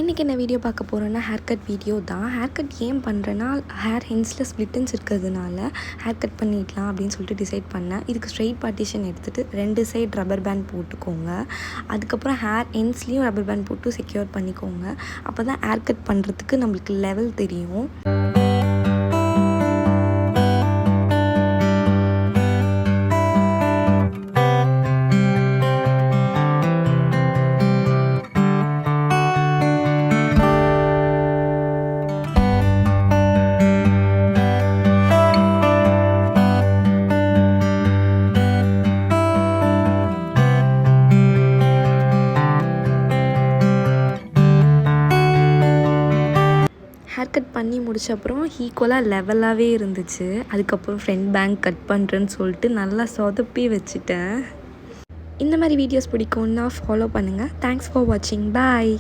இன்றைக்கி என்ன வீடியோ பார்க்க போகிறோன்னா ஹேர் கட் வீடியோ தான். ஹேர் கட் ஏன் பண்ணுறேன்னா, ஹேர் ஹென்ஸில் ஸ்ப்ளிட்டன்ஸ் இருக்கிறதுனால ஹேர் கட் பண்ணிடலாம் அப்படின்னு சொல்லிட்டு டிசைட் பண்ணேன். இதுக்கு ஸ்ட்ரெயிட் பார்ட்டிஷன் எடுத்துகிட்டு 2 சைடு ரப்பர் பேண்ட் போட்டுக்கோங்க. அதுக்கப்புறம் ஹேர் எண்ட்ஸ்லேயும் ரப்பர் பேண்ட் போட்டு செக்யூர் பண்ணிக்கோங்க. அப்போ தான் ஹேர் கட் பண்ணுறதுக்கு நம்மளுக்கு லெவல் தெரியும். ஹேர் கட் பண்ணி முடிச்ச அப்புறம் ஈக்குவலாக லெவலாகவே இருந்துச்சு. அதுக்கப்புறம் ஃப்ரண்ட் பேங்க் கட் பண்ணுறேன்னு சொல்லிட்டு நல்லா சொதப்பி வச்சுட்டேன். இந்த மாதிரி வீடியோஸ் பிடிக்கும்னா ஃபாலோ பண்ணுங்கள். தேங்க்ஸ் ஃபார் வாட்சிங். பாய்.